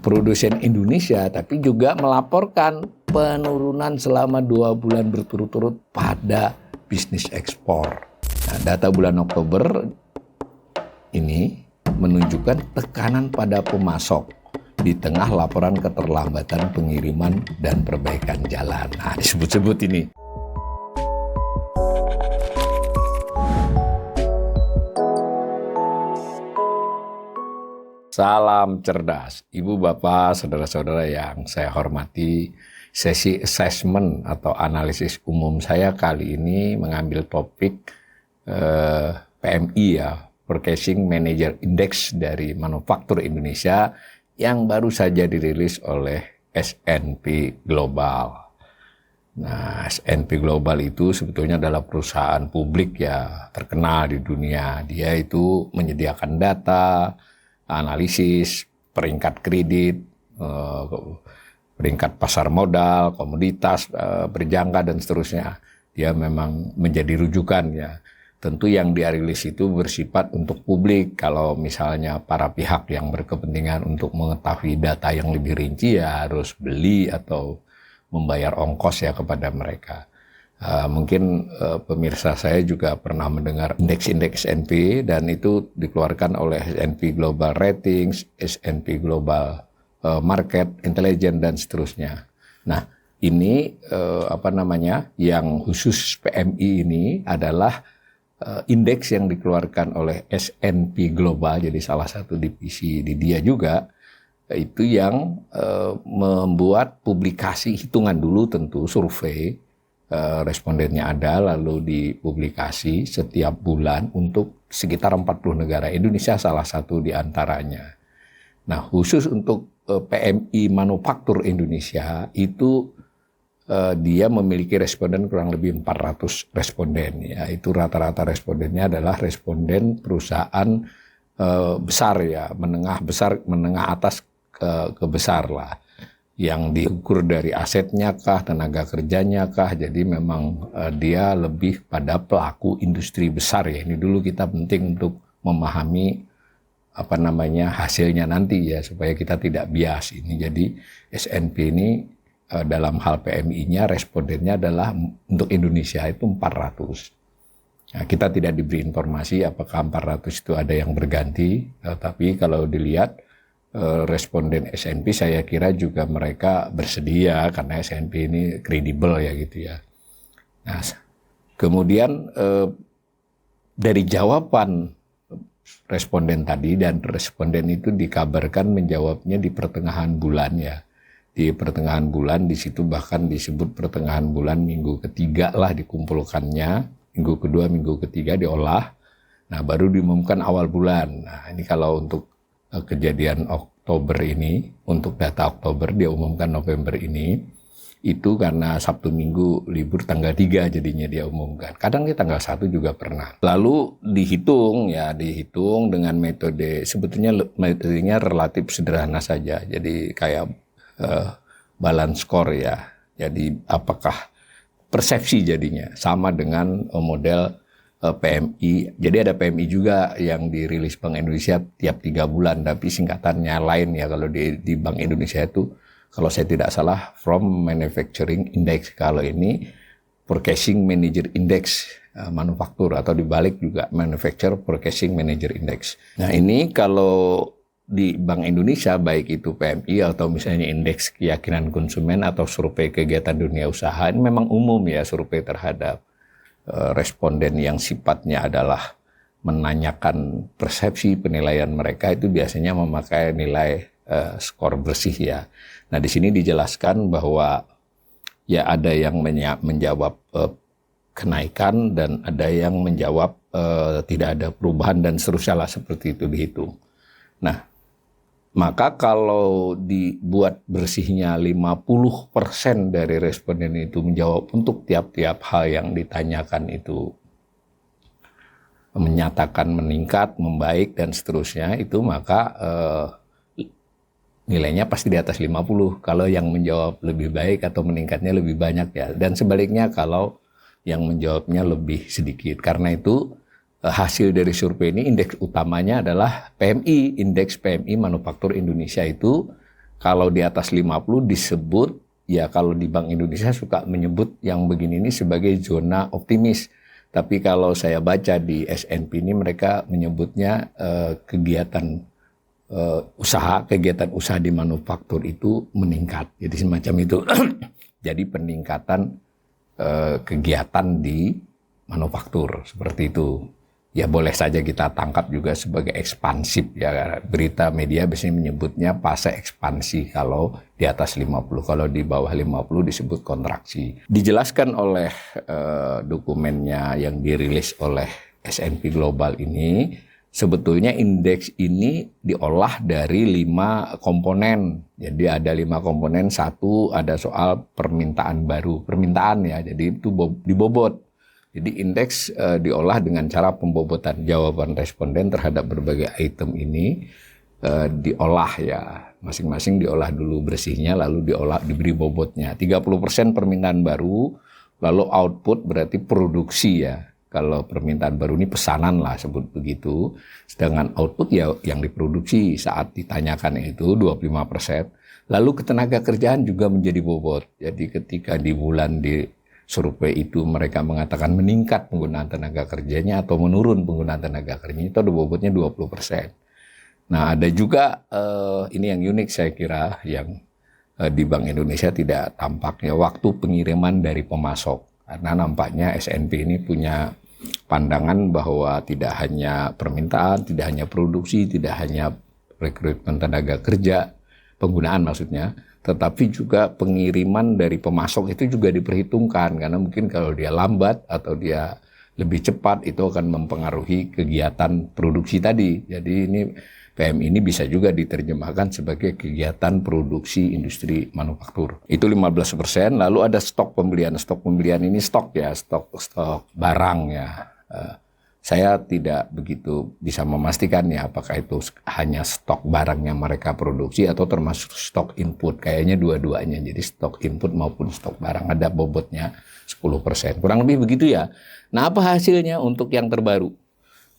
produsen Indonesia, tapi juga melaporkan penurunan selama 2 bulan berturut-turut pada bisnis ekspor. Nah, data bulan Oktober ini menunjukkan tekanan pada pemasok di tengah laporan keterlambatan pengiriman dan perbaikan jalan. Nah, disebut-sebut ini. Salam cerdas, Ibu, Bapak, Saudara-saudara yang saya hormati. Sesi assessment atau analisis umum saya kali ini mengambil topik PMI ya, Purchasing Manager Index dari Manufaktur Indonesia yang baru saja dirilis oleh S&P Global. Nah, S&P Global itu sebetulnya adalah perusahaan publik ya, terkenal di dunia. Dia itu menyediakan data, analisis, peringkat kredit, peringkat pasar modal, komoditas, berjangka dan seterusnya. Dia memang menjadi rujukan ya. Tentu yang dirilis itu bersifat untuk publik. Kalau misalnya para pihak yang berkepentingan untuk mengetahui data yang lebih rinci ya harus beli atau membayar ongkos ya kepada mereka. Mungkin pemirsa saya juga pernah mendengar indeks-indeks S&P dan itu dikeluarkan oleh S&P Global Ratings, S&P Global Market Intelligence dan seterusnya. Nah, ini yang khusus PMI ini adalah indeks yang dikeluarkan oleh S&P Global, jadi salah satu divisi di dia juga, itu yang membuat publikasi hitungan dulu tentu survei. Respondennya ada, lalu dipublikasi setiap bulan untuk sekitar 40 negara. Indonesia salah satu di antaranya. Nah, khusus untuk PMI Manufaktur Indonesia itu dia memiliki responden kurang lebih 400 responden. Ya, itu rata-rata respondennya adalah responden perusahaan besar ya, menengah besar, menengah atas ke besar lah. Yang diukur dari asetnya kah, tenaga kerjanya kah, jadi memang dia lebih pada pelaku industri besar ya. Ini dulu kita penting untuk memahami hasilnya nanti ya, supaya kita tidak bias. Ini jadi S&P ini dalam hal PMI-nya respondennya adalah untuk Indonesia itu 400. Nah, kita tidak diberi informasi apakah 400 itu ada yang berganti, tapi kalau dilihat responden S&P saya kira juga mereka bersedia karena S&P ini kredibel ya gitu ya. Nah, kemudian dari jawaban responden tadi, dan responden itu dikabarkan menjawabnya di pertengahan bulan ya. Di pertengahan bulan, di situ bahkan disebut pertengahan bulan minggu ketiga lah dikumpulkannya, minggu kedua, minggu ketiga diolah. Nah, baru diumumkan awal bulan. Nah, ini kalau untuk kejadian Oktober ini, untuk data Oktober dia umumkan November ini, itu karena Sabtu Minggu libur tanggal 3 jadinya dia umumkan. Kadang di tanggal 1 juga pernah. Lalu dihitung dengan metode, sebetulnya metodenya relatif sederhana saja. Jadi kayak balance score ya. Jadi apakah persepsi jadinya sama dengan model PMI. Jadi ada PMI juga yang dirilis Bank Indonesia tiap 3 bulan, tapi singkatannya lain ya. Kalau di Bank Indonesia itu, kalau saya tidak salah, From Manufacturing Index. Kalau ini Purchasing Manager Index manufaktur, atau dibalik juga Manufacturer Purchasing Manager Index. Nah, ini kalau di Bank Indonesia, baik itu PMI atau misalnya indeks keyakinan konsumen atau survei kegiatan dunia usaha, ini memang umum ya, survei terhadap responden yang sifatnya adalah menanyakan persepsi penilaian mereka, itu biasanya memakai nilai skor bersih ya. Nah, di sini dijelaskan bahwa ya ada yang menjawab kenaikan dan ada yang menjawab tidak ada perubahan dan seterusnya lah, seperti itu dihitung. Nah, maka kalau dibuat bersihnya 50% dari responden itu menjawab untuk tiap-tiap hal yang ditanyakan itu menyatakan meningkat, membaik dan seterusnya, itu maka nilainya pasti di atas 50 kalau yang menjawab lebih baik atau meningkatnya lebih banyak ya. Dan sebaliknya kalau yang menjawabnya lebih sedikit. Karena itu hasil dari survei ini indeks utamanya adalah PMI, indeks PMI Manufaktur Indonesia itu Kalau di atas 50 disebut, ya kalau di Bank Indonesia suka menyebut yang begini ini sebagai zona optimis. Tapi kalau saya baca di S&P ini mereka menyebutnya kegiatan usaha di manufaktur itu meningkat. Jadi semacam itu. Jadi peningkatan kegiatan di manufaktur seperti itu. Ya boleh saja kita tangkap juga sebagai ekspansif ya. Berita media biasanya menyebutnya fase ekspansi kalau di atas 50. Kalau di bawah 50 disebut kontraksi. Dijelaskan oleh dokumennya yang dirilis oleh S&P Global ini, sebetulnya indeks ini diolah dari 5 komponen. Jadi ada 5 komponen. Satu ada soal permintaan baru. Permintaan ya, jadi itu dibobot. Jadi indeks diolah dengan cara pembobotan. Jawaban responden terhadap berbagai item ini diolah ya. Masing-masing diolah dulu bersihnya, lalu diberi bobotnya. 30% permintaan baru, lalu output berarti produksi ya. Kalau permintaan baru ini pesanan lah sebut begitu. Sedangkan output ya yang diproduksi saat ditanyakan itu 25%. Lalu ketenaga kerjaan juga menjadi bobot. Jadi ketika di bulan di survei itu mereka mengatakan meningkat penggunaan tenaga kerjanya atau menurun penggunaan tenaga kerjanya, itu ada bobotnya 20%. Nah ada juga ini yang unik saya kira yang di Bank Indonesia tidak tampaknya waktu pengiriman dari pemasok. Karena nampaknya S&P ini punya pandangan bahwa tidak hanya permintaan, tidak hanya produksi, tidak hanya rekrutmen tenaga kerja, penggunaan maksudnya, tetapi juga pengiriman dari pemasok itu juga diperhitungkan. Karena mungkin kalau dia lambat atau dia lebih cepat itu akan mempengaruhi kegiatan produksi tadi. Jadi ini PM ini bisa juga diterjemahkan sebagai kegiatan produksi industri manufaktur. Itu 15%. Lalu ada stok pembelian. Stok pembelian ini stok ya, stok barang ya. Saya tidak begitu bisa memastikan ya apakah itu hanya stok barang yang mereka produksi atau termasuk stok input. Kayaknya dua-duanya. Jadi stok input maupun stok barang ada bobotnya 10%. Kurang lebih begitu ya. Nah apa hasilnya untuk yang terbaru?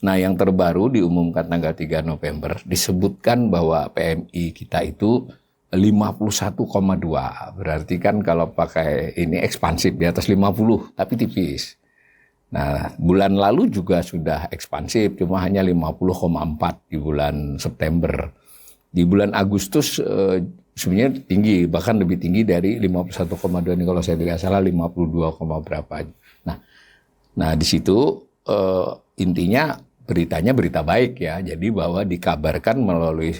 Nah yang terbaru diumumkan tanggal 3 November disebutkan bahwa PMI kita itu 51,2. Berarti kan kalau pakai ini ekspansif di atas 50 tapi tipis. Nah, bulan lalu juga sudah ekspansif, cuma hanya 50,4 di bulan September. Di bulan Agustus sebenarnya tinggi, bahkan lebih tinggi dari 51,2 ini kalau saya tidak salah 52, berapa. Nah di situ intinya beritanya berita baik ya. Jadi bahwa dikabarkan melalui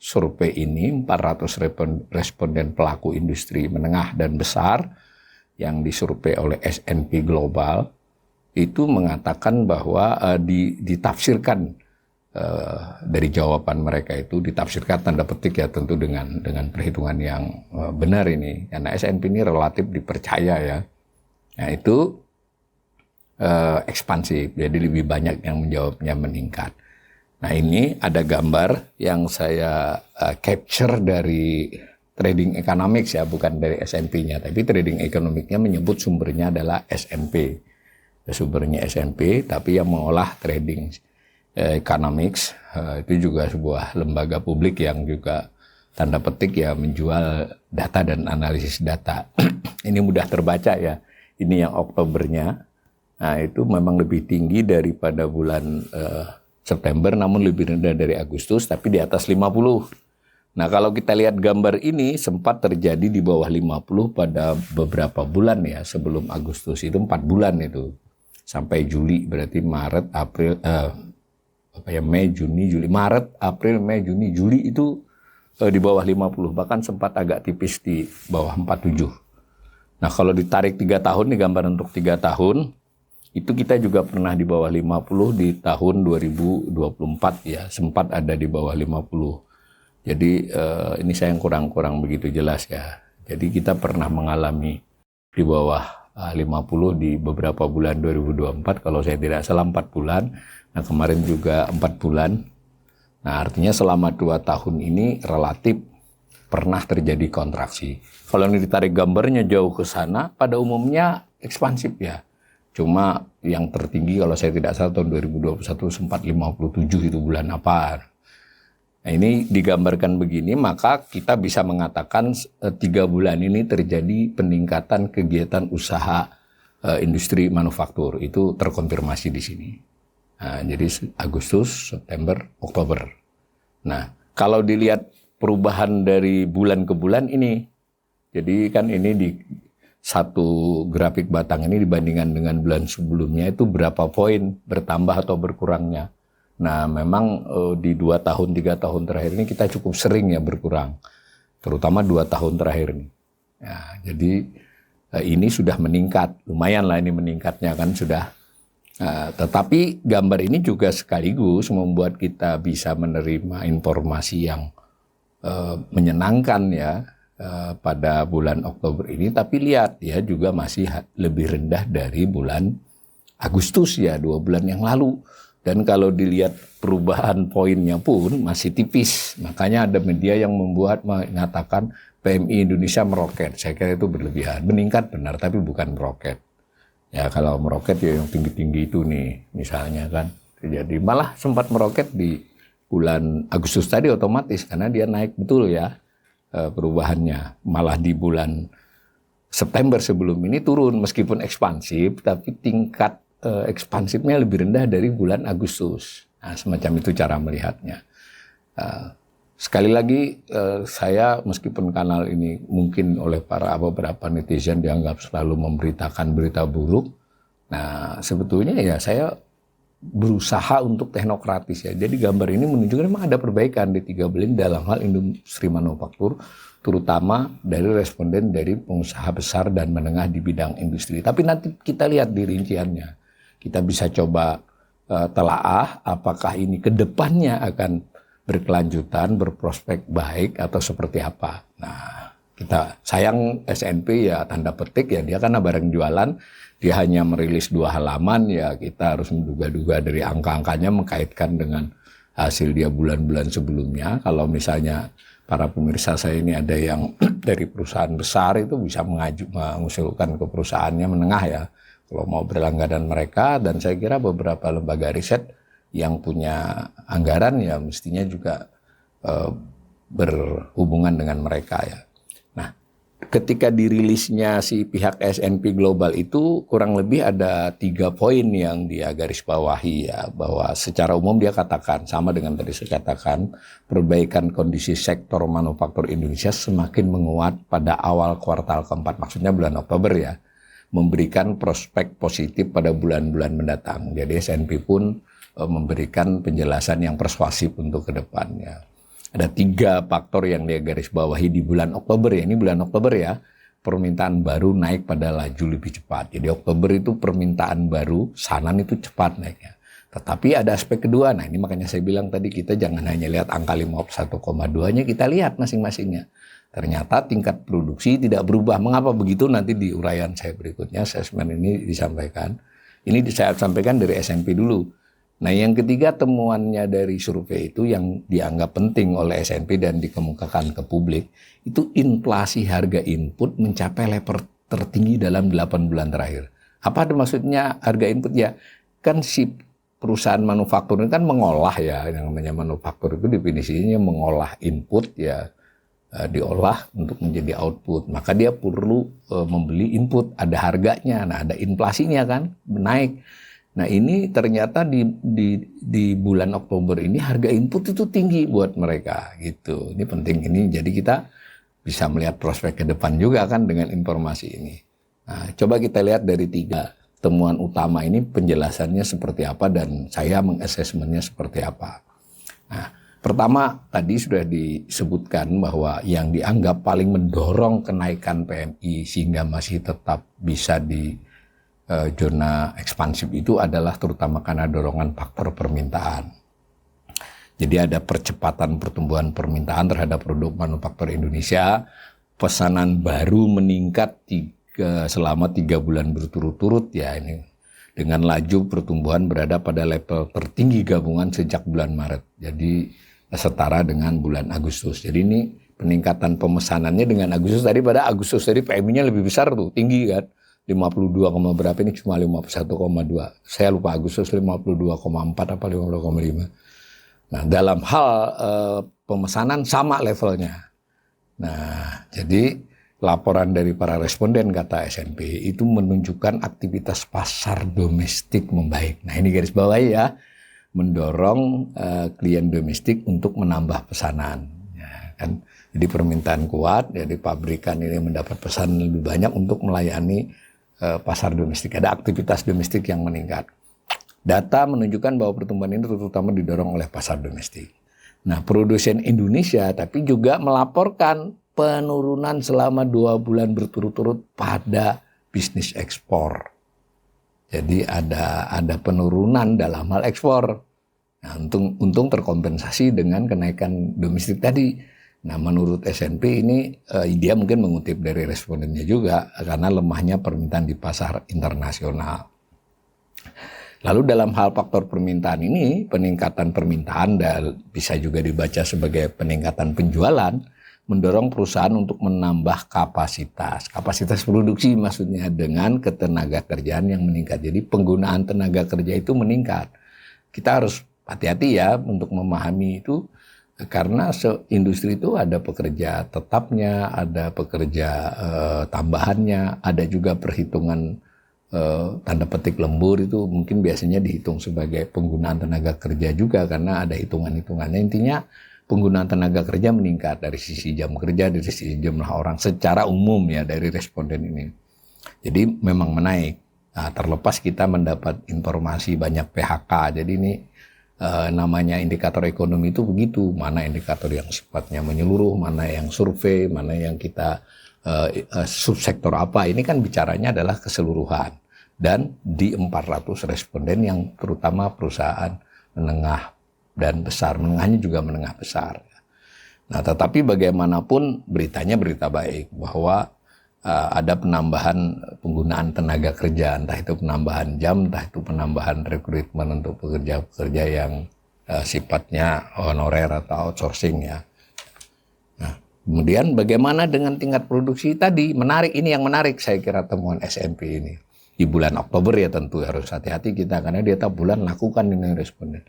survei ini 400 responden pelaku industri menengah dan besar yang disurvei oleh S&P Global itu mengatakan bahwa ditafsirkan dari jawaban mereka itu ditafsirkan tanda petik ya tentu dengan perhitungan yang benar ini karena S&P ini relatif dipercaya ya. Nah itu ekspansif jadi lebih banyak yang menjawabnya meningkat. Nah ini ada gambar yang saya capture dari Trading Economics ya bukan dari S&P-nya tapi Trading Economics-nya menyebut sumbernya adalah S&P. Sumbernya S&P, tapi yang mengolah Trading Economics itu juga sebuah lembaga publik yang juga tanda petik ya menjual data dan analisis data. Ini mudah terbaca ya. Ini yang Oktobernya. Nah itu memang lebih tinggi daripada bulan September, namun lebih rendah dari Agustus, tapi di atas 50. Nah kalau kita lihat gambar ini sempat terjadi di bawah 50 pada beberapa bulan ya sebelum Agustus itu 4 bulan itu. Sampai Juli berarti Maret, April, Mei, Juni, Juli, Maret, April, Mei, Juni, Juli itu di bawah 50, bahkan sempat agak tipis di bawah 47. Nah kalau ditarik 3 tahun, nih gambar untuk 3 tahun, itu kita juga pernah di bawah 50 di tahun 2024 ya, sempat ada di bawah 50. Jadi ini saya yang kurang begitu jelas ya. Jadi kita pernah mengalami di bawah 50 di beberapa bulan 2024, kalau saya tidak salah 4 bulan. Nah kemarin juga 4 bulan. Nah artinya selama 2 tahun ini relatif pernah terjadi kontraksi. Kalau ini ditarik gambarnya jauh ke sana, pada umumnya ekspansif ya. Cuma yang tertinggi kalau saya tidak salah tahun 2021 sempat 57 itu bulan apa. Nah, ini digambarkan begini, maka kita bisa mengatakan 3 bulan ini terjadi peningkatan kegiatan usaha industri manufaktur. Itu terkonfirmasi di sini. Nah, jadi Agustus, September, Oktober. Nah, kalau dilihat perubahan dari bulan ke bulan ini, jadi kan ini di satu grafik batang ini dibandingkan dengan bulan sebelumnya itu berapa poin bertambah atau berkurangnya. Nah, memang di 2 tahun, 3 tahun terakhir ini kita cukup sering ya berkurang. Terutama 2 tahun terakhir ini. Ya, jadi ini sudah meningkat. Lumayan lah ini meningkatnya kan sudah. Tetapi gambar ini juga sekaligus membuat kita bisa menerima informasi yang menyenangkan ya pada bulan Oktober ini. Tapi lihat ya juga masih lebih rendah dari bulan Agustus ya 2 bulan yang lalu. Dan kalau dilihat perubahan poinnya pun masih tipis. Makanya ada media yang mengatakan PMI Indonesia meroket. Saya kira itu berlebihan. Meningkat benar tapi bukan meroket. Ya kalau meroket ya yang tinggi-tinggi itu nih misalnya kan. Jadi malah sempat meroket di bulan Agustus tadi otomatis karena dia naik betul ya perubahannya. Malah di bulan September sebelum ini turun meskipun ekspansif tapi tingkat ekspansifnya lebih rendah dari bulan Agustus. Nah, semacam itu cara melihatnya. Sekali lagi saya meskipun kanal ini mungkin oleh beberapa netizen dianggap selalu memberitakan berita buruk. Nah, sebetulnya ya saya berusaha untuk teknokratis ya. Jadi gambar ini menunjukkan memang ada perbaikan di 3 bulan dalam hal industri manufaktur, terutama dari responden dari pengusaha besar dan menengah di bidang industri. Tapi nanti kita lihat di rinciannya. Kita bisa coba telaah apakah ini ke depannya akan berkelanjutan, berprospek baik atau seperti apa. Nah, kita sayang SNP ya tanda petik ya dia karena barang jualan dia hanya merilis 2 halaman ya kita harus menduga-duga dari angka-angkanya mengkaitkan dengan hasil dia bulan-bulan sebelumnya. Kalau misalnya para pemirsa saya ini ada yang dari perusahaan besar itu bisa mengusulkan ke perusahaannya menengah ya. Kalau mau berlangganan mereka dan saya kira beberapa lembaga riset yang punya anggaran ya mestinya juga berhubungan dengan mereka ya. Nah, ketika dirilisnya si pihak S&P Global itu kurang lebih ada 3 poin yang dia garis bawahi ya bahwa secara umum dia katakan sama dengan tadi saya katakan perbaikan kondisi sektor manufaktur Indonesia semakin menguat pada awal kuartal keempat maksudnya bulan Oktober ya. Memberikan prospek positif pada bulan-bulan mendatang. Jadi S&P pun memberikan penjelasan yang persuasif untuk ke depannya. Ada 3 faktor yang dia garis bawahi di bulan Oktober ya. Ini bulan Oktober ya. Permintaan baru naik pada laju lebih cepat. Jadi Oktober itu permintaan baru sanan itu cepat naiknya. Tetapi ada aspek kedua. Nah ini makanya saya bilang tadi kita jangan hanya lihat angka 51,2-nya, kita lihat masing-masingnya. Ternyata tingkat produksi tidak berubah. Mengapa begitu? Nanti di uraian saya berikutnya, assessment ini disampaikan. Ini saya sampaikan dari S&P dulu. Nah yang ketiga temuannya dari survei itu yang dianggap penting oleh S&P dan dikemukakan ke publik, itu inflasi harga input mencapai level tertinggi dalam 8 bulan terakhir. Apa maksudnya harga input? Ya kan si perusahaan manufaktur ini kan mengolah ya, yang namanya manufaktur itu definisinya mengolah input ya, diolah untuk menjadi output, maka dia perlu membeli input, ada harganya, nah ada inflasinya kan naik. Nah ini ternyata di bulan Oktober ini harga input itu tinggi buat mereka gitu. Ini penting ini, jadi kita bisa melihat prospek ke depan juga kan dengan informasi ini. Nah, coba kita lihat dari 3 temuan utama ini penjelasannya seperti apa dan saya mengassessmentnya seperti apa. Nah, pertama, tadi sudah disebutkan bahwa yang dianggap paling mendorong kenaikan PMI sehingga masih tetap bisa di zona ekspansif itu adalah terutama karena dorongan faktor permintaan. Jadi ada percepatan pertumbuhan permintaan terhadap produk manufaktur Indonesia, pesanan baru meningkat selama 3 bulan berturut-turut ya ini. Dengan laju pertumbuhan berada pada level tertinggi gabungan sejak bulan Maret. Jadi setara dengan bulan Agustus. Jadi ini peningkatan pemesanannya dengan Agustus tadi, pada Agustus tadi PMI-nya lebih besar tuh, tinggi kan. 52, berapa ini cuma 51,2. Saya lupa Agustus 52,4 apa 52,5. Nah, dalam hal pemesanan sama levelnya. Nah, jadi laporan dari para responden kata SNP itu menunjukkan aktivitas pasar domestik membaik. Nah, ini garis bawahi ya, mendorong klien domestik untuk menambah pesanan. Ya, kan? Jadi permintaan kuat, jadi pabrikan ini mendapat pesanan lebih banyak untuk melayani pasar domestik. Ada aktivitas domestik yang meningkat. Data menunjukkan bahwa pertumbuhan ini terutama didorong oleh pasar domestik. Nah, produsen Indonesia tapi juga melaporkan penurunan selama 2 bulan berturut-turut pada bisnis ekspor. Jadi ada penurunan dalam hal ekspor. Nah, untung terkompensasi dengan kenaikan domestik tadi. Nah, menurut SNP ini dia mungkin mengutip dari respondennya juga karena lemahnya permintaan di pasar internasional. Lalu dalam hal faktor permintaan ini, peningkatan permintaan dan bisa juga dibaca sebagai peningkatan penjualan, mendorong perusahaan untuk menambah kapasitas produksi maksudnya dengan ketenaga kerjaan yang meningkat. Jadi penggunaan tenaga kerja itu meningkat. Kita harus hati-hati ya untuk memahami itu karena industri itu ada pekerja tetapnya, ada pekerja tambahannya, ada juga perhitungan tanda petik lembur itu mungkin biasanya dihitung sebagai penggunaan tenaga kerja juga karena ada hitungan-hitungannya. Intinya penggunaan tenaga kerja meningkat dari sisi jam kerja, dari sisi jumlah orang secara umum ya dari responden ini. Jadi memang menaik. Nah, terlepas kita mendapat informasi banyak PHK. Jadi ini namanya indikator ekonomi itu begitu. Mana indikator yang sifatnya menyeluruh, mana yang survei, mana yang kita subsektor apa. Ini kan bicaranya adalah keseluruhan. Dan di 400 responden yang terutama perusahaan menengah dan besar, menengahnya juga menengah besar. Nah, tetapi bagaimanapun beritanya berita baik bahwa ada penambahan penggunaan tenaga kerja, entah itu penambahan jam, entah itu penambahan rekrutmen untuk pekerja-pekerja yang sifatnya honorer atau outsourcing ya. Nah, kemudian bagaimana dengan tingkat produksi tadi? Menarik, ini yang menarik saya kira temuan SNP ini. Di bulan Oktober ya tentu harus hati-hati kita karena dia tiap bulan lakukan ini responden.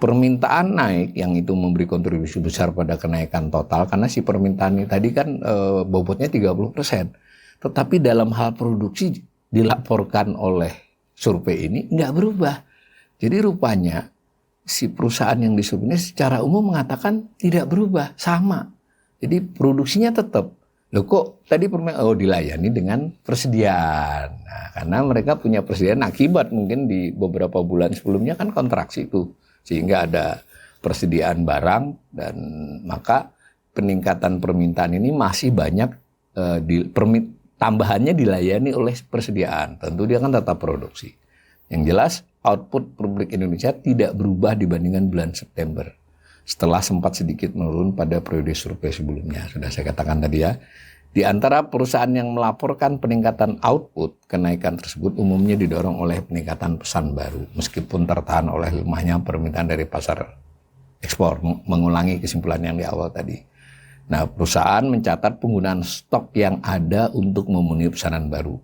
Permintaan naik yang itu memberi kontribusi besar pada kenaikan total karena si permintaan ini tadi kan bobotnya 30%. Tetapi dalam hal produksi dilaporkan oleh survei ini nggak berubah. Jadi rupanya si perusahaan yang disurvei ini secara umum mengatakan tidak berubah, sama. Jadi produksinya tetap. Loh kok tadi dilayani dengan persediaan. Nah, karena mereka punya persediaan akibat mungkin di beberapa bulan sebelumnya kan kontraksi itu. Sehingga ada persediaan barang dan maka peningkatan permintaan ini masih banyak tambahannya dilayani oleh persediaan. Tentu dia kan tetap produksi. Yang jelas output publik Indonesia tidak berubah dibandingkan bulan September. Setelah sempat sedikit menurun pada periode survei sebelumnya. Sudah saya katakan tadi ya. Di antara perusahaan yang melaporkan peningkatan output, kenaikan tersebut umumnya didorong oleh peningkatan pesan baru. Meskipun tertahan oleh lemahnya permintaan dari pasar ekspor. Mengulangi kesimpulan yang di awal tadi. Nah, perusahaan mencatat penggunaan stok yang ada untuk memenuhi pesanan baru.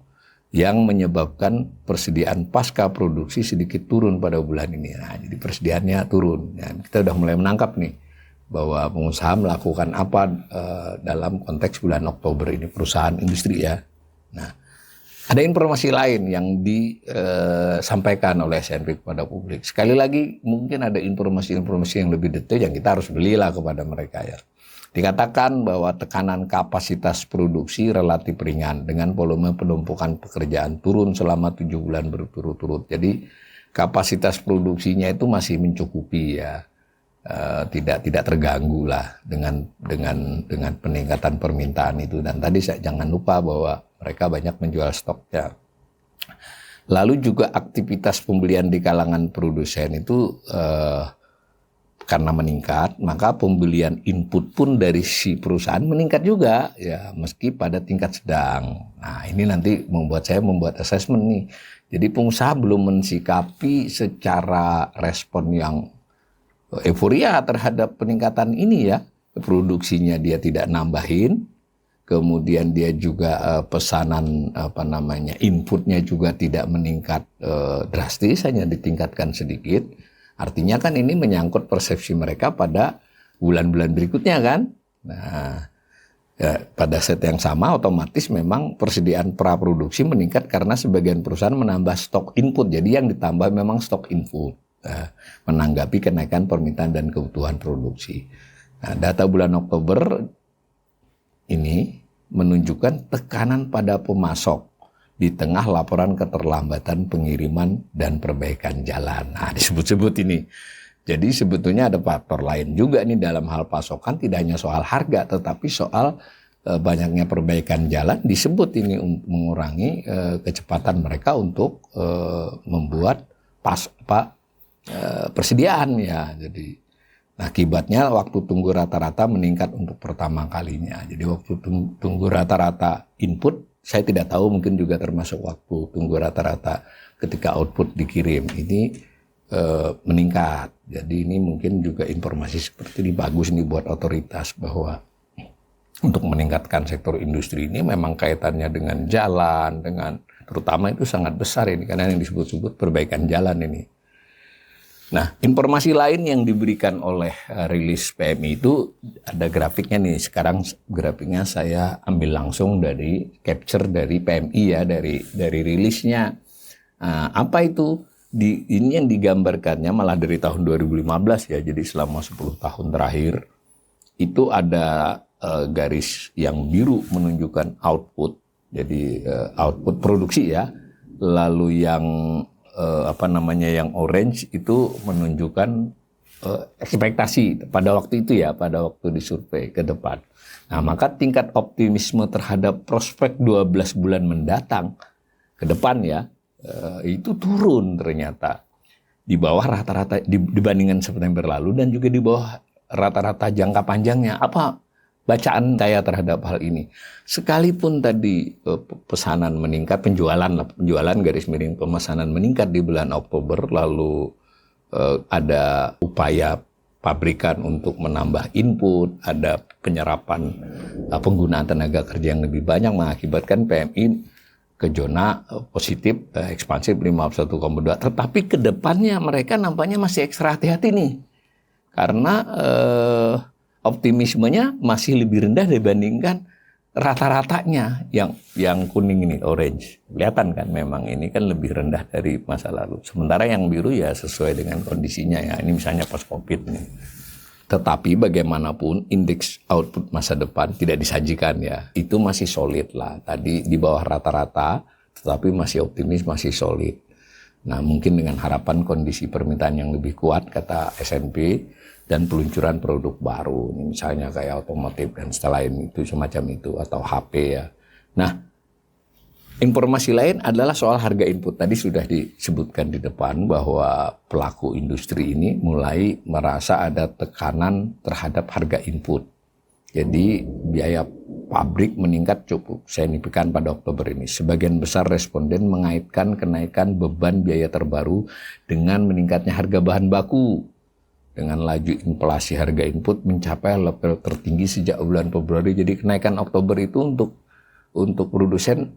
Yang menyebabkan persediaan pasca produksi sedikit turun pada bulan ini. Nah, jadi persediaannya turun. Ya, kita sudah mulai menangkap nih bahwa pengusaha melakukan apa dalam konteks bulan Oktober ini perusahaan industri ya. Nah, ada informasi lain yang disampaikan oleh SNP kepada publik. Sekali lagi mungkin ada informasi-informasi yang lebih detail yang kita harus belilah kepada mereka ya. Dikatakan bahwa tekanan kapasitas produksi relatif ringan dengan volume penumpukan pekerjaan turun selama 7 bulan berturut-turut. Jadi kapasitas produksinya itu masih mencukupi ya. Tidak terganggu lah dengan peningkatan permintaan itu. Dan tadi saya jangan lupa bahwa mereka banyak menjual stoknya. Lalu juga aktivitas pembelian di kalangan produsen itu karena meningkat, maka pembelian input pun dari si perusahaan meningkat juga ya, meski pada tingkat sedang. Nah, ini nanti membuat assessment nih. Jadi pengusaha belum mensikapi secara respon yang euforia terhadap peningkatan ini ya. Produksinya dia tidak nambahin, kemudian dia juga pesanan inputnya juga tidak meningkat drastis, hanya ditingkatkan sedikit. Artinya kan ini menyangkut persepsi mereka pada bulan-bulan berikutnya kan. Nah, ya, pada saat yang sama otomatis memang persediaan praproduksi meningkat karena sebagian perusahaan menambah stok input. Jadi yang ditambah memang stok input, menanggapi kenaikan permintaan dan kebutuhan produksi. Nah, data bulan Oktober ini menunjukkan tekanan pada pemasok di tengah laporan keterlambatan pengiriman dan perbaikan jalan. Nah, disebut-sebut ini. Jadi sebetulnya ada faktor lain juga nih dalam hal pasokan, tidak hanya soal harga, tetapi soal banyaknya perbaikan jalan disebut ini mengurangi kecepatan mereka untuk membuat persediaan ya. Jadi akibatnya waktu tunggu rata-rata meningkat untuk pertama kalinya. Jadi waktu tunggu rata-rata input, saya tidak tahu mungkin juga termasuk waktu tunggu rata-rata ketika output dikirim ini meningkat. Jadi ini mungkin juga informasi seperti ini bagus nih buat otoritas bahwa untuk meningkatkan sektor industri ini memang kaitannya dengan jalan, dengan terutama itu sangat besar ini karena yang disebut-sebut perbaikan jalan ini. Nah, informasi lain yang diberikan oleh rilis PMI itu ada grafiknya nih. Sekarang grafiknya saya ambil langsung dari capture dari PMI ya, dari rilisnya. Apa itu? Ini yang digambarkannya malah dari tahun 2015 ya, jadi selama 10 tahun terakhir itu ada garis yang biru menunjukkan output, jadi output produksi ya, lalu yang yang orange itu menunjukkan ekspektasi pada waktu itu ya, pada waktu disurvei ke depan. Nah, maka tingkat optimisme terhadap prospek 12 bulan mendatang ke depan ya, itu turun ternyata di bawah rata-rata dibandingkan September lalu dan juga di bawah rata-rata jangka panjangnya. Apa bacaan saya terhadap hal ini? Sekalipun tadi pesanan meningkat, penjualan garis miring pemesanan meningkat di bulan Oktober, lalu ada upaya pabrikan untuk menambah input, ada penyerapan penggunaan tenaga kerja yang lebih banyak mengakibatkan PMI ke zona positif, ekspansif 51,2. Tetapi ke depannya mereka nampaknya masih ekstra hati-hati nih. Karena optimismenya masih lebih rendah dibandingkan rata-ratanya yang kuning ini, orange. Kelihatan kan memang ini kan lebih rendah dari masa lalu. Sementara yang biru ya sesuai dengan kondisinya ya. Ini misalnya pas Covid nih. Tetapi bagaimanapun indeks output masa depan tidak disajikan ya. Itu masih solid lah. Tadi di bawah rata-rata, tetapi masih optimis, masih solid. Nah, mungkin dengan harapan kondisi permintaan yang lebih kuat, kata S&P, dan peluncuran produk baru. Ini misalnya kayak otomotif dan selain itu, semacam itu, atau HP ya. Nah, informasi lain adalah soal harga input. Tadi sudah disebutkan di depan bahwa pelaku industri ini mulai merasa ada tekanan terhadap harga input. Jadi biaya pabrik meningkat cukup signifikan pada Oktober ini. Sebagian besar responden mengaitkan kenaikan beban biaya terbaru dengan meningkatnya harga bahan baku. Dengan laju inflasi harga input mencapai level tertinggi sejak bulan Februari. Jadi kenaikan Oktober itu untuk produsen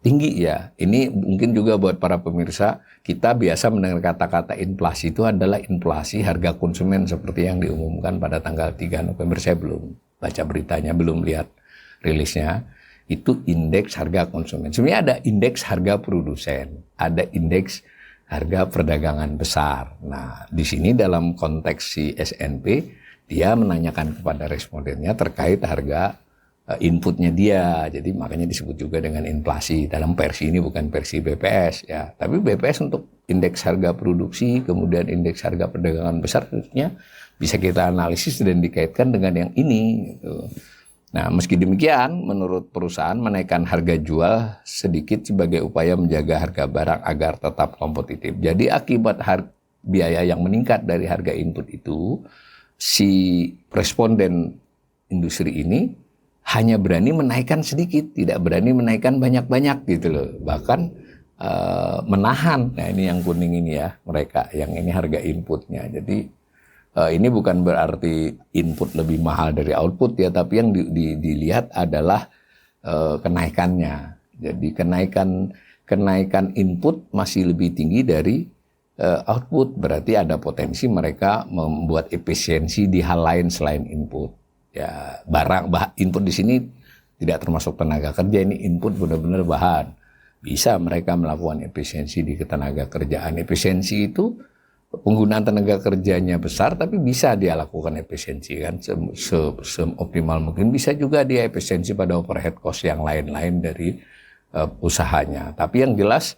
tinggi ya. Ini mungkin juga buat para pemirsa, kita biasa mendengar kata-kata inflasi itu adalah inflasi harga konsumen seperti yang diumumkan pada tanggal 3 November. Saya belum baca beritanya, belum lihat rilisnya. Itu indeks harga konsumen. Sebenarnya ada indeks harga produsen, ada indeks harga perdagangan besar. Nah, di sini dalam konteks si S&P, dia menanyakan kepada respondennya terkait harga inputnya dia. Jadi makanya disebut juga dengan inflasi. Dalam versi ini bukan versi BPS ya. Tapi BPS untuk indeks harga produksi, kemudian indeks harga perdagangan besar tentunya bisa kita analisis dan dikaitkan dengan yang ini gitu. Nah, meski demikian, menurut perusahaan menaikkan harga jual sedikit sebagai upaya menjaga harga barang agar tetap kompetitif. Jadi akibat biaya yang meningkat dari harga input itu, si responden industri ini hanya berani menaikkan sedikit, tidak berani menaikkan banyak-banyak gitu loh. Bahkan menahan, nah ini yang kuning ini ya, mereka yang ini harga inputnya. Jadi ini bukan berarti input lebih mahal dari output ya, tapi yang dilihat adalah kenaikannya. Jadi kenaikan input masih lebih tinggi dari output, berarti ada potensi mereka membuat efisiensi di hal lain selain input. Ya, input di sini tidak termasuk tenaga kerja, ini input benar-benar bahan. Bisa mereka melakukan efisiensi di ketenaga kerjaan. Efisiensi itu penggunaan tenaga kerjanya besar, tapi bisa dia lakukan efisiensi kan seoptimal mungkin. Bisa juga dia efisiensi pada overhead cost yang lain-lain dari usahanya. Tapi yang jelas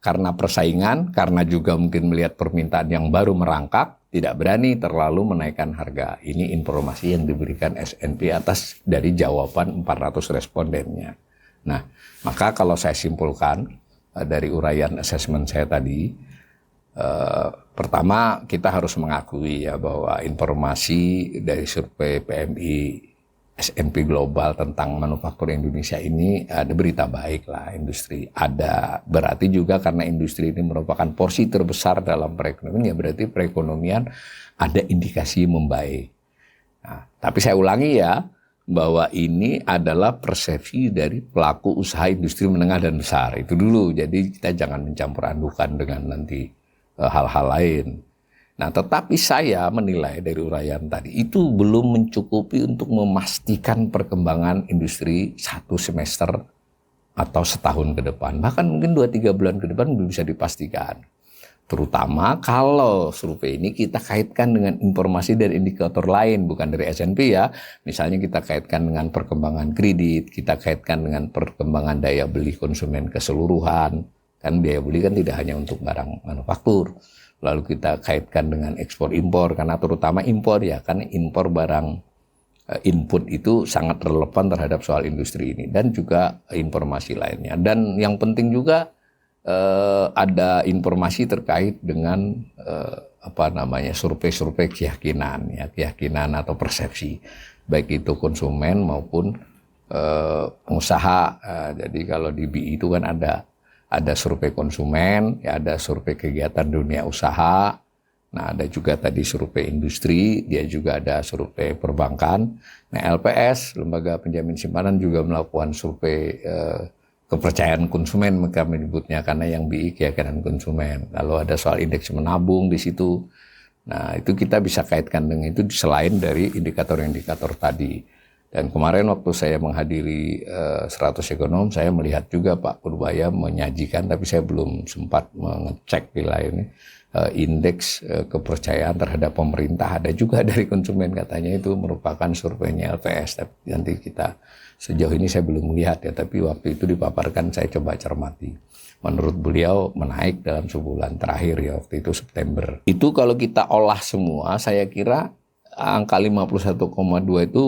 karena persaingan, karena juga mungkin melihat permintaan yang baru merangkak, tidak berani terlalu menaikkan harga. Ini informasi yang diberikan S&P atas dari jawaban 400 respondennya. Nah, maka kalau saya simpulkan dari uraian asesmen saya tadi, pertama kita harus mengakui ya bahwa informasi dari survei PMI S&P Global tentang manufaktur Indonesia ini ada berita baik lah, industri ada. Berarti juga karena industri ini merupakan porsi terbesar dalam perekonomian, ya berarti perekonomian ada indikasi membaik. Nah, tapi saya ulangi ya, bahwa ini adalah persepsi dari pelaku usaha industri menengah dan besar. Itu dulu, jadi kita jangan mencampur adukan dengan nanti hal-hal lain. Nah, tetapi saya menilai dari uraian tadi itu belum mencukupi untuk memastikan perkembangan industri 1 semester atau setahun ke depan. Bahkan mungkin 2-3 bulan ke depan belum bisa dipastikan. Terutama kalau survei ini kita kaitkan dengan informasi dari indikator lain, bukan dari S&P ya. Misalnya kita kaitkan dengan perkembangan kredit, kita kaitkan dengan perkembangan daya beli konsumen keseluruhan. Kan daya beli kan tidak hanya untuk barang manufaktur. Lalu kita kaitkan dengan ekspor impor, karena terutama impor ya, karena impor barang input itu sangat relevan terhadap soal industri ini, dan juga informasi lainnya. Dan yang penting juga ada informasi terkait dengan survei-survei keyakinan ya, keyakinan atau persepsi, baik itu konsumen maupun pengusaha. Jadi kalau di BI itu kan ada survei konsumen, ya ada survei kegiatan dunia usaha, nah ada juga tadi survei industri, dia juga ada survei perbankan. Nah LPS, Lembaga Penjamin Simpanan juga melakukan survei kepercayaan konsumen mereka menyebutnya, karena yang BI keyakinan konsumen. Lalu ada soal indeks menabung di situ. Nah itu kita bisa kaitkan dengan itu selain dari indikator-indikator tadi. Dan kemarin waktu saya menghadiri 100 ekonom, saya melihat juga Pak Purbaya menyajikan, tapi saya belum sempat mengecek bila ini indeks kepercayaan terhadap pemerintah ada juga dari konsumen, katanya itu merupakan surveinya LPS. Tapi nanti kita sejauh ini saya belum melihat ya, tapi waktu itu dipaparkan saya coba cermati. Menurut beliau menaik dalam sebulan terakhir ya, waktu itu September. Itu kalau kita olah semua, saya kira angka 51,2 itu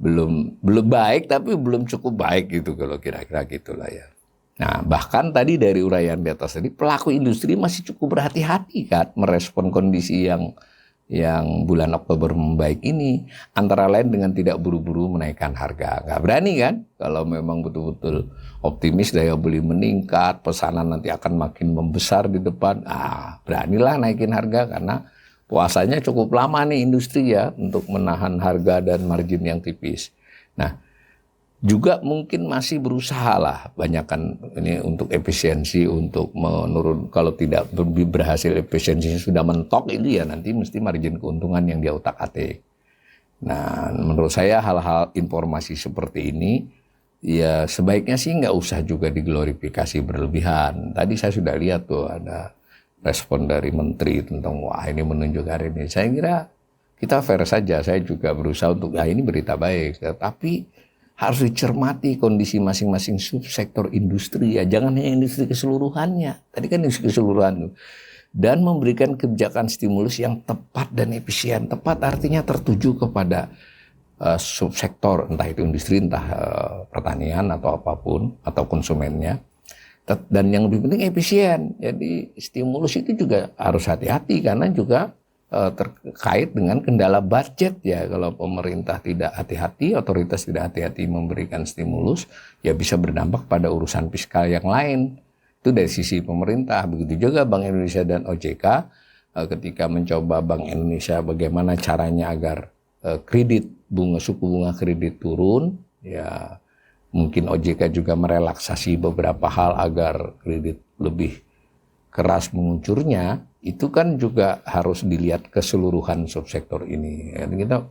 belum baik, tapi belum cukup baik gitu, kalau kira-kira gitulah ya. Nah, bahkan tadi dari uraian di atas tadi, pelaku industri masih cukup berhati-hati kan merespon kondisi yang bulan Oktober membaik ini, antara lain dengan tidak buru-buru menaikkan harga. Nggak berani kan, kalau memang betul-betul optimis daya beli meningkat, pesanan nanti akan makin membesar di depan, beranilah naikin harga, karena puasanya cukup lama nih industri ya untuk menahan harga dan margin yang tipis. Nah, juga mungkin masih berusaha lah banyakkan ini untuk efisiensi, untuk menurun. Kalau tidak berhasil efisiensinya sudah mentok, itu ya nanti mesti margin keuntungan yang dia utak-atik. Nah, menurut saya hal-hal informasi seperti ini ya sebaiknya sih nggak usah juga diglorifikasi berlebihan. Tadi saya sudah lihat tuh ada respon dari menteri tentang wah ini menunjuk hari ini. Saya kira kita fair saja, saya juga berusaha untuk ini berita baik, tapi harus dicermati kondisi masing-masing subsektor industri ya, jangan hanya industri keseluruhannya. Tadi kan industri keseluruhan, dan memberikan kebijakan stimulus yang tepat dan efisien. Tepat artinya tertuju kepada subsektor, entah itu industri, entah pertanian atau apapun, atau konsumennya. Dan yang lebih penting efisien. Jadi stimulus itu juga harus hati-hati, karena juga terkait dengan kendala budget ya. Kalau pemerintah tidak hati-hati, otoritas tidak hati-hati memberikan stimulus, ya bisa berdampak pada urusan fiskal yang lain. Itu dari sisi pemerintah. Begitu juga Bank Indonesia dan OJK ketika mencoba Bank Indonesia bagaimana caranya agar suku bunga kredit turun, ya mungkin OJK juga merelaksasi beberapa hal agar kredit lebih keras mengucurnya, itu kan juga harus dilihat keseluruhan subsektor ini. Kita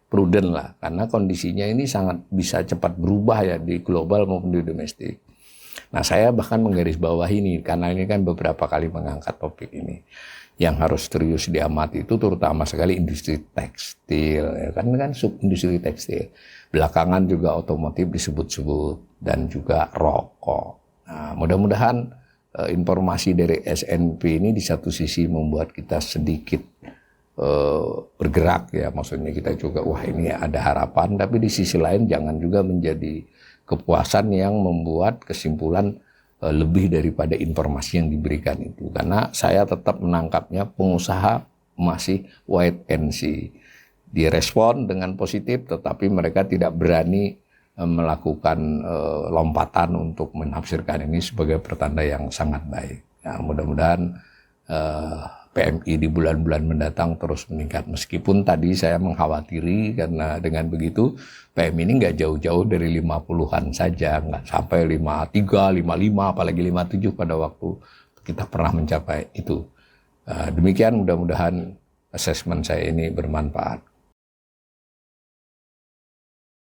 prudent lah, karena kondisinya ini sangat bisa cepat berubah ya di global maupun di domestik. Nah, saya bahkan menggarisbawahi ini, karena ini kan beberapa kali mengangkat topik ini. Yang harus serius diamati itu terutama sekali industri tekstil, ya kan sub industri tekstil. Belakangan juga otomotif disebut-sebut dan juga rokok. Nah, mudah-mudahan informasi dari SNP ini di satu sisi membuat kita sedikit bergerak ya, maksudnya kita juga wah ini ada harapan, tapi di sisi lain jangan juga menjadi kepuasan yang membuat kesimpulan lebih daripada informasi yang diberikan itu. Karena saya tetap menangkapnya pengusaha masih wait and see. Direspon dengan positif, tetapi mereka tidak berani melakukan lompatan untuk menafsirkan ini sebagai pertanda yang sangat baik. Nah, mudah-mudahan PMI di bulan-bulan mendatang terus meningkat. Meskipun tadi saya mengkhawatiri karena dengan begitu PMI ini nggak jauh-jauh dari 50-an saja, nggak sampai 53, 55, apalagi 57 pada waktu kita pernah mencapai itu. Demikian mudah-mudahan asesmen saya ini bermanfaat.